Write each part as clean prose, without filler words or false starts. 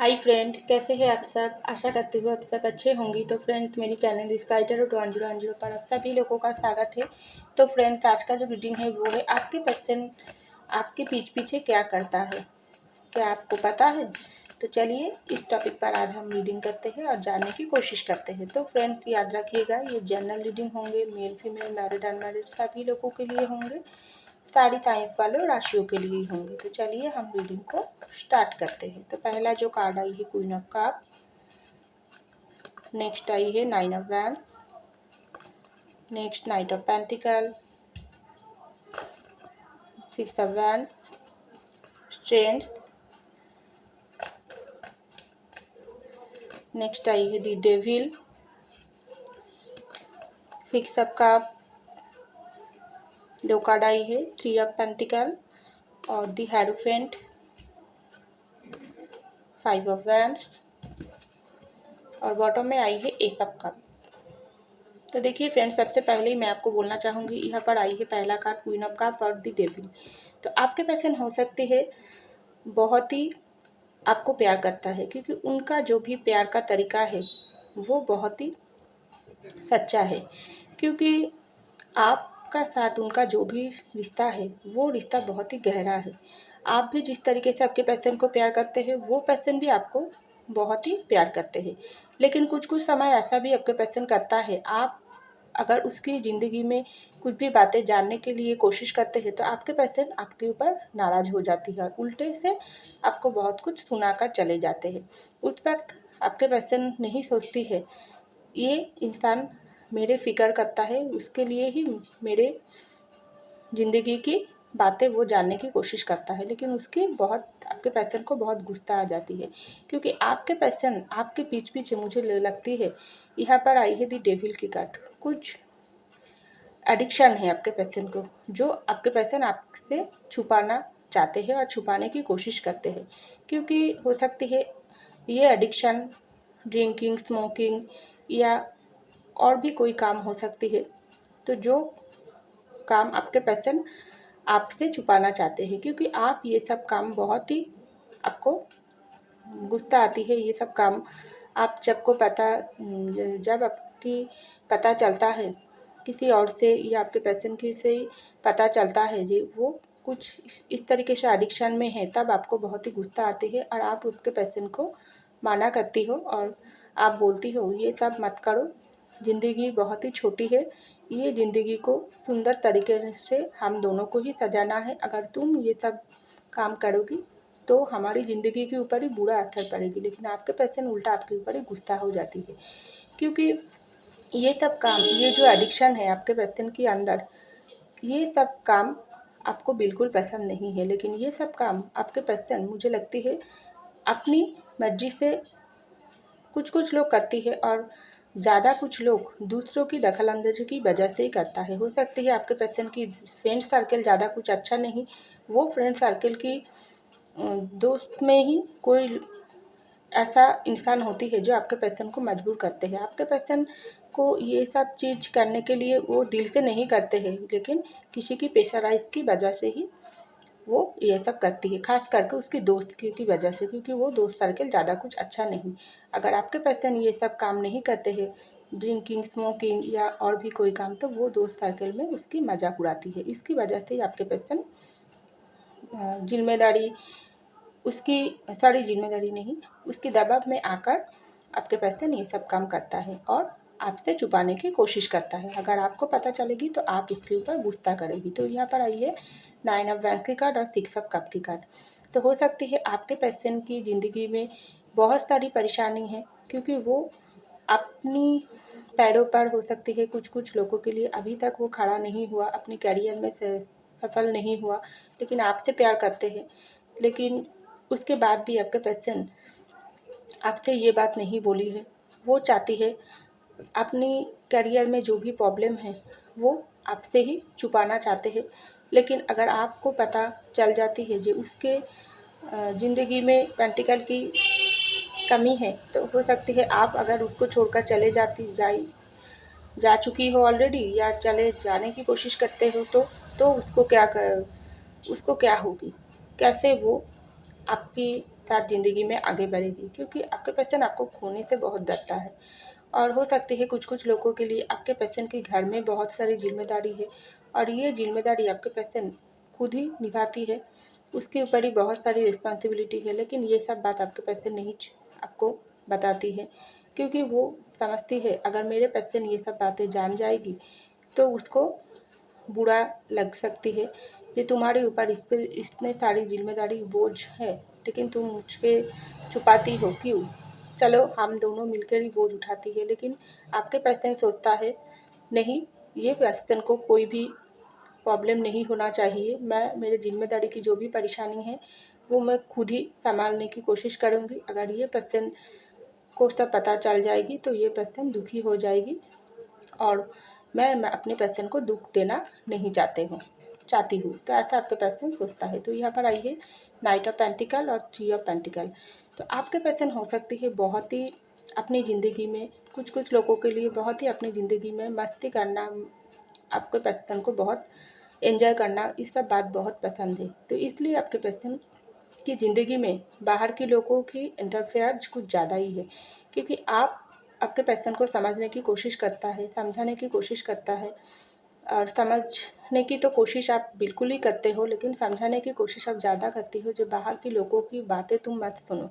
Hi friend, कैसे हैं आप सब। आशा करती हूँ आप सब अच्छे होंगी। तो फ्रेंड्स, मेरी चैनल दिस गाइडर 1010 पर आप सभी लोगों का स्वागत है। तो फ्रेंड्स, आज का जो रीडिंग है वो है आपके पर्सन आपके पीछे क्या करता है, क्या आपको पता है। तो चलिए इस टॉपिक पर आज हम रीडिंग करते हैं और जानने की कोशिश करते हैं। तो फ्रेंड्स, याद रखिएगा ये जनरल रीडिंग होंगे, मेल फीमेल मैरिड अनमैरिड सभी लोगों के लिए होंगे, सारी साइंस वाले और राशियों के लिए होंगे। तो चलिए हम रीडिंग को स्टार्ट करते हैं। तो पहला जो कार्ड आई है क्वीन ऑफ कप, नेक्स्ट आई है nine of wands, next knight of pentacle, six of wands, strength, next आई है the devil, six of cup, दो कार्ड आई है थ्री ऑफ पेंटिकल और the hierophant, five of wands और बॉटम में आई है एस ऑफ कप। तो देखिए फ्रेंड्स, सबसे पहले ही मैं आपको बोलना चाहूँगी, यहाँ पर आई है पहला कार्ड क्वीन ऑफ कप और द डेविल। तो आपके पर्सन हो सकते हैं बहुत ही आपको प्यार करता है, क्योंकि उनका जो भी प्यार का तरीका है वो बहुत ही सच्चा है, क्योंकि आपका साथ उनका जो भी रिश्ता है वो रिश्ता बहुत ही गहरा है। आप भी जिस तरीके से आपके पर्सन को प्यार करते हैं वो पर्सन भी आपको बहुत ही प्यार करते हैं। लेकिन कुछ कुछ समय ऐसा भी आपके पर्सन करता है, आप अगर उसकी ज़िंदगी में कुछ भी बातें जानने के लिए कोशिश करते हैं तो आपके पर्सन आपके ऊपर नाराज़ हो जाती है और उल्टे से आपको बहुत कुछ सुनाकर चले जाते हैं। उस वक्त आपके पर्सन नहीं सोचती है ये इंसान मेरे फ़िक्र करता है, उसके लिए ही मेरे ज़िंदगी की बातें वो जानने की कोशिश करता है, लेकिन उसकी बहुत आपके पर्सन को बहुत गुस्सा आ जाती है, क्योंकि आपके पर्सन आपके पीछे मुझे लगती है यहाँ पर आई है दी डेविल की कार्ड। कुछ एडिक्शन है आपके पर्सन को, जो आपके पर्सन आपसे छुपाना चाहते हैं और छुपाने की कोशिश करते हैं, क्योंकि हो सकती है ये एडिक्शन ड्रिंकिंग, स्मोकिंग या और भी कोई काम हो सकती है। तो जो काम आपके पर्सन आपसे छुपाना चाहते हैं, क्योंकि आप ये सब काम बहुत ही आपको गुस्सा आती है ये सब काम। आप जब आपकी पता चलता है किसी और से या आपके पर्सन की से पता चलता है जी वो कुछ इस तरीके से एडिक्शन में है, तब आपको बहुत ही गुस्सा आती है और आप उसके पर्सन को माना करती हो और आप बोलती हो ये सब मत करो, ज़िंदगी बहुत ही छोटी है, ये ज़िंदगी को सुंदर तरीके से हम दोनों को ही सजाना है। अगर तुम ये सब काम करोगी तो हमारी ज़िंदगी के ऊपर ही बुरा असर पड़ेगी। लेकिन आपके पर्सन उल्टा आपके ऊपर ही गुस्सा हो जाती है, क्योंकि ये सब काम, ये जो एडिक्शन है आपके पर्सन के अंदर, ये सब काम आपको बिल्कुल पसंद नहीं है। लेकिन ये सब काम आपके पर्सन मुझे लगती है अपनी मर्जी से कुछ कुछ लोग करती है और ज़्यादा कुछ लोग दूसरों की दखलअंदाजी की वजह से ही करता है। हो सकती है आपके पर्सन की फ्रेंड सर्कल ज़्यादा कुछ अच्छा नहीं, वो फ्रेंड सर्कल की दोस्त में ही कोई ऐसा इंसान होती है जो आपके पर्सन को मजबूर करते हैं। आपके पर्सन को ये सब चीज़ करने के लिए वो दिल से नहीं करते हैं, लेकिन किसी की प्रेशराइज की वजह से ही वो ये सब करती है, खास करके उसकी दोस्त की वजह से, क्योंकि वो दोस्त सर्कल ज़्यादा कुछ अच्छा नहीं। अगर आपके पर्सन ये सब काम नहीं करते हैं, ड्रिंकिंग, स्मोकिंग या और भी कोई काम, तो वो दोस्त सर्कल में उसकी मजाक उड़ाती है। इसकी वजह से आपके पर्सन जिम्मेदारी उसकी सॉरी जिम्मेदारी नहीं, उसकी दबाव में आकर आपके पर्सन ये सब काम करता है और आपसे छुपाने की कोशिश करता है। अगर आपको पता चलेगी तो आप उसके ऊपर गुस्सा करेगी। तो यहाँ पर आई है नाइन ऑफ वैंड्स की कार्ड और सिक्स ऑफ कप की कार्ड। तो हो सकती है आपके पर्सन की ज़िंदगी में बहुत सारी परेशानी है, क्योंकि वो अपनी पैरों पर हो सकती है कुछ कुछ लोगों के लिए अभी तक वो खड़ा नहीं हुआ, अपने करियर में सफल नहीं हुआ, लेकिन आपसे प्यार करते हैं। लेकिन उसके बाद भी आपके पर्सन आपसे ये बात नहीं बोली है। वो चाहती है अपनी करियर में जो भी प्रॉब्लम है वो आपसे ही छुपाना चाहते हैं। लेकिन अगर आपको पता चल जाती है जो उसके ज़िंदगी में पेंटिकल की कमी है, तो हो सकती है आप अगर उसको छोड़कर चले जा चुकी हो ऑलरेडी या चले जाने की कोशिश करते हो, तो उसको क्या होगी, कैसे वो आपकी साथ ज़िंदगी में आगे बढ़ेगी, क्योंकि आपके पर्सन आपको खोने से बहुत डरता है। और हो सकती है कुछ कुछ लोगों के लिए आपके पर्सन के घर में बहुत सारी जिम्मेदारी है, और ये जिम्मेदारी आपके पर्सन खुद ही निभाती है, उसके ऊपर ही बहुत सारी रिस्पॉन्सिबिलिटी है, लेकिन ये सब बात आपके पर्सन नहीं आपको बताती है, क्योंकि वो समझती है अगर मेरे पर्सन ये सब बातें जान जाएगी तो उसको बुरा लग सकती है। ये तुम्हारे ऊपर इस पर इतने सारी जिम्मेदारी बोझ है, लेकिन तुम मुझसे छुपाती हो क्यों? चलो हम दोनों मिलकर ही बोझ उठाती है, लेकिन आपके पर्सन सोचता है नहीं, ये पर्सन को कोई भी प्रॉब्लम नहीं होना चाहिए। मैं मेरे जिम्मेदारी की जो भी परेशानी है वो मैं खुद ही संभालने की कोशिश करूँगी। अगर ये पर्सन को सब पता चल जाएगी तो ये पर्सन दुखी हो जाएगी, और मैं अपने पर्सन को दुख देना नहीं चाहती हूँ। तो ऐसा आपके पर्सन सोचता है। तो यहाँ पर आई है नाइट ऑफ पेंटिकल और थ्री ऑफ पेंटिकल। तो आपके पर्सन हो सकती है बहुत ही अपनी ज़िंदगी में, कुछ लोगों के लिए बहुत ही अपनी ज़िंदगी में मस्ती करना, आपके पर्सन को बहुत एंजॉय करना, इस सब बात बहुत पसंद है। तो इसलिए आपके पर्सन की ज़िंदगी में बाहर के लोगों की इंटरफेयर कुछ ज़्यादा ही है, क्योंकि आपके पर्सन को समझने की कोशिश करता है, समझाने की कोशिश करता है, और समझने की तो कोशिश आप बिल्कुल ही करते हो, लेकिन समझाने की कोशिश आप ज़्यादा करती हो। जो बाहर के लोगों की बातें तुम मत सुनो।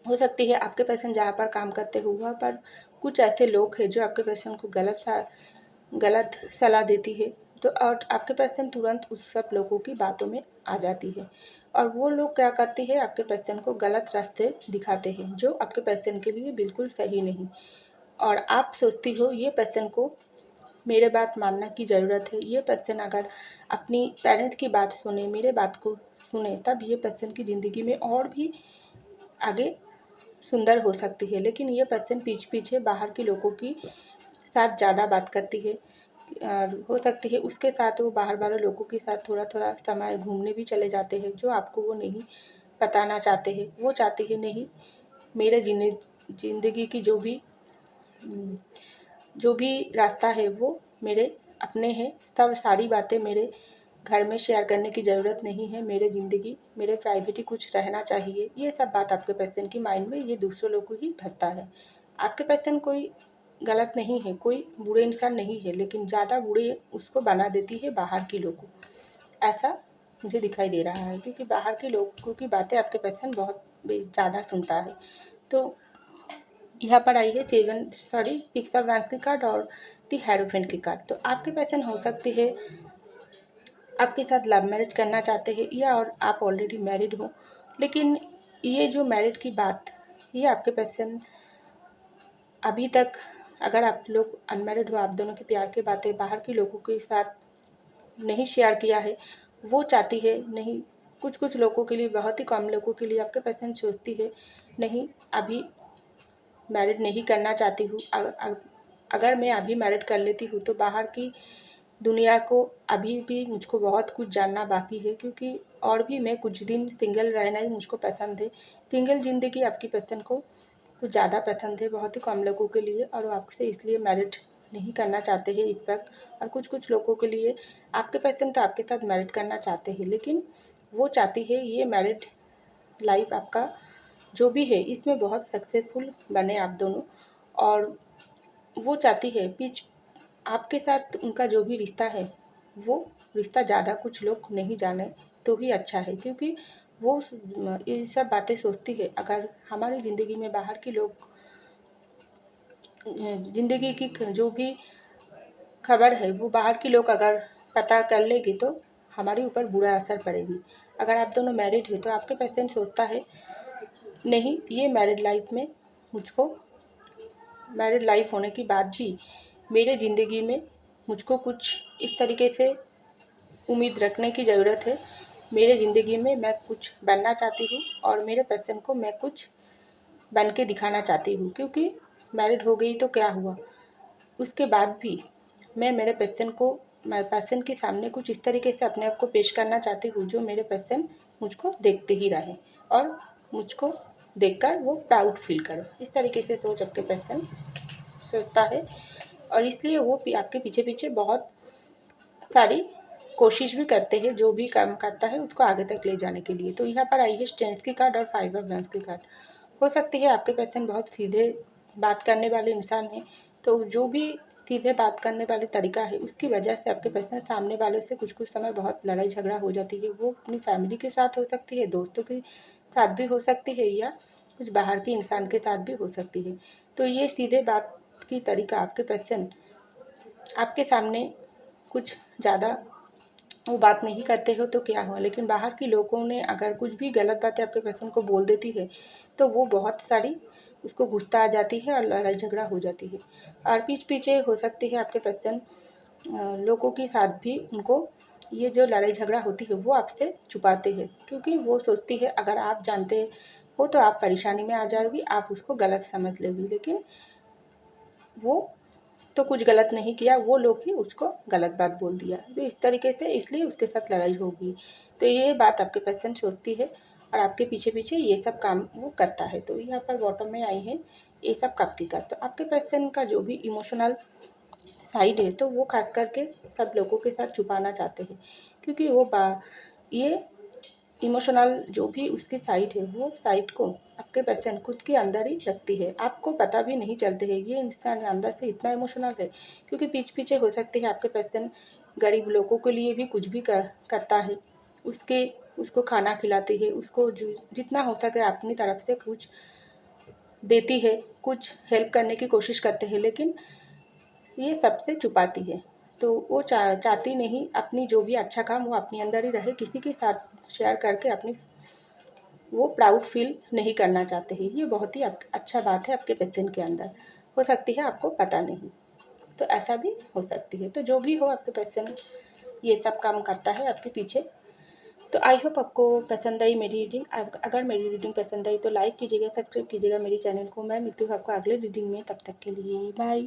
हो सकती है आपके पर्सन जहाँ पर काम करते हो वहाँ पर कुछ ऐसे लोग हैं जो आपके पर्सन को गलत सलाह देती है, तो और आपके पर्सन तुरंत उस सब लोगों की बातों में आ जाती है, और वो लोग क्या करते हैं आपके पर्सन को गलत रास्ते दिखाते हैं जो आपके पर्सन के लिए बिल्कुल सही नहीं। और आप सोचती हो ये पर्सन को मेरे बात मानना की ज़रूरत है, ये पर्सन अगर अपनी पेरेंट्स की बात सुने, मेरे बात को सुने, तब ये पर्सन की ज़िंदगी में और भी आगे सुंदर हो सकती है। लेकिन ये पर्सन पीछे बाहर के लोगों की साथ ज़्यादा बात करती है, और हो सकती है उसके साथ वो बाहर वाले लोगों के साथ थोड़ा थोड़ा समय घूमने भी चले जाते हैं, जो आपको वो नहीं बताना चाहते हैं। वो चाहते हैं नहीं, मेरे ज़िंदगी की जो भी रास्ता है वो मेरे अपने हैं, सब सारी बातें मेरे घर में शेयर करने की ज़रूरत नहीं है, मेरे ज़िंदगी मेरे प्राइवेटी कुछ रहना चाहिए। ये सब बात आपके पर्सन की माइंड में ये दूसरों लोगों को ही भरता है। आपके पर्सन कोई गलत नहीं है, कोई बुरे इंसान नहीं है, लेकिन ज़्यादा बुरे उसको बना देती है बाहर के लोगों, ऐसा मुझे दिखाई दे रहा है, क्योंकि बाहर के लोगों की बातें आपके पर्सन बहुत ज़्यादा सुनता है। तो यहाँ पर आई है 6 ऑफ वैंड्स की कार्ड और दी हेरोफेंट की कार्ड। तो आपके पर्सन हो सकती है आपके साथ लव मैरिज करना चाहते हैं, या और आप ऑलरेडी मैरिड हो, लेकिन ये जो मैरिड की बात, ये आपके पर्सन अभी तक, अगर आप लोग अनमैरिड हो, आप दोनों के प्यार की बातें बाहर के लोगों के साथ नहीं शेयर किया है। वो चाहती है नहीं, कुछ लोगों के लिए, बहुत ही कम लोगों के लिए आपके पर्सन सोचती है नहीं, अभी मैरिड नहीं करना चाहती हूँ। अगर मैं अभी मैरिड कर लेती हूँ तो बाहर की दुनिया को अभी भी मुझको बहुत कुछ जानना बाकी है, क्योंकि और भी मैं कुछ दिन सिंगल रहना ही मुझको पसंद है। सिंगल ज़िंदगी आपकी पर्सन को कुछ ज़्यादा पसंद है, बहुत ही कम लोगों के लिए, और वो आपसे इसलिए मैरिड नहीं करना चाहते हैं इस वक्त। और कुछ लोगों के लिए आपके पर्सन तो आपके साथ मैरिड करना चाहते हैं, लेकिन वो चाहती है ये मैरिड लाइफ आपका जो भी है इसमें बहुत सक्सेसफुल बने आप दोनों। और वो चाहती है आपके साथ उनका जो भी रिश्ता है वो रिश्ता ज़्यादा कुछ लोग नहीं जाने तो ही अच्छा है, क्योंकि वो ये सब बातें सोचती है अगर हमारी ज़िंदगी में बाहर के लोग ज़िंदगी की जो भी खबर है वो बाहर के लोग अगर पता कर लेगी तो हमारे ऊपर बुरा असर पड़ेगी। अगर आप दोनों मैरिड है तो आपके पर्सन सोचता है नहीं, ये मैरिड लाइफ होने के बाद भी मेरे ज़िंदगी में मुझको कुछ इस तरीके से उम्मीद रखने की ज़रूरत है। मेरे ज़िंदगी में मैं कुछ बनना चाहती हूँ, और मेरे पर्सन को मैं कुछ बन के दिखाना चाहती हूँ, क्योंकि मैरिड हो गई तो क्या हुआ, उसके बाद भी मैं मेरे पर्सन के सामने कुछ इस तरीके से अपने आप को पेश करना चाहती हूँ जो मेरे पर्सन मुझको देखते ही रहे, और मुझको देखकर वो प्राउड फील करे। इस तरीके से सोच आपके पर्सन सोचता है, और इसलिए वो आपके पीछे बहुत सारी कोशिश भी करते हैं जो भी काम करता है उसको आगे तक ले जाने के लिए। तो यहाँ पर आई है स्ट्रेंथ की कार्ड और 5 ऑफ वंस की कार्ड। हो सकती है आपके पर्सन बहुत सीधे बात करने वाले इंसान हैं, तो जो भी सीधे बात करने वाले तरीका है उसकी वजह से आपके पर्सन सामने वालों से कुछ समय बहुत लड़ाई झगड़ा हो जाती है। वो अपनी फैमिली के साथ हो सकती है, दोस्तों के साथ भी हो सकती है, या कुछ बाहर के इंसान के साथ भी हो सकती है। तो ये सीधे बात की तरीका आपके पर्सन आपके सामने कुछ ज़्यादा वो बात नहीं करते हो तो क्या हुआ, लेकिन बाहर के लोगों ने अगर कुछ भी गलत बातें आपके पर्सन को बोल देती है तो वो बहुत सारी उसको गुस्सा आ जाती है और लड़ाई झगड़ा हो जाती है। और पीछे हो सकती है आपके पर्सन लोगों के साथ भी उनको ये जो लड़ाई झगड़ा होती है वो आपसे छुपाते हैं, क्योंकि वो सोचती है अगर आप जानते हो तो आप परेशानी में आ जाओगी, आप उसको गलत समझ लोगी, लेकिन वो तो कुछ गलत नहीं किया, वो लोग ही उसको गलत बात बोल दिया, तो इस तरीके से इसलिए उसके साथ लड़ाई होगी। तो ये बात आपके पर्सन सोचती है और आपके पीछे पीछे ये सब काम वो करता है। तो यहाँ पर बॉटम में आई है ये सब कब की का। तो आपके पर्सन का जो भी इमोशनल साइड है तो वो खास करके सब लोगों के साथ छुपाना चाहते हैं, क्योंकि वो ये इमोशनल जो भी उसकी साइड है वो साइड को आपके पर्सन खुद के अंदर ही रखती है, आपको पता भी नहीं चलते है ये इंसान अंदर से इतना इमोशनल है। क्योंकि पीछे हो सकते हैं आपके पर्सन गरीब लोगों के लिए भी कुछ भी करता है, उसको खाना खिलाती है, उसको जितना हो सके अपनी तरफ से कुछ देती है, कुछ हेल्प करने की कोशिश करते हैं, लेकिन ये सबसे छुपाती है। तो वो चाहती नहीं अपनी जो भी अच्छा काम वो अपने अंदर ही रहे, किसी के साथ शेयर करके अपनी वो प्राउड फील नहीं करना चाहते हैं। ये बहुत ही अच्छा बात है आपके पेशेंट के अंदर, हो सकती है आपको पता नहीं, तो ऐसा भी हो सकती है। तो जो भी हो आपके पेशेंट ये सब काम करता है आपके पीछे। तो आई होप आपको पसंद आई मेरी रीडिंग। अगर मेरी रीडिंग पसंद आई तो लाइक कीजिएगा, सब्सक्राइब कीजिएगा मेरी चैनल को। मैं मिलती हूँ आपको अगले रीडिंग में, तब तक के लिए बाय।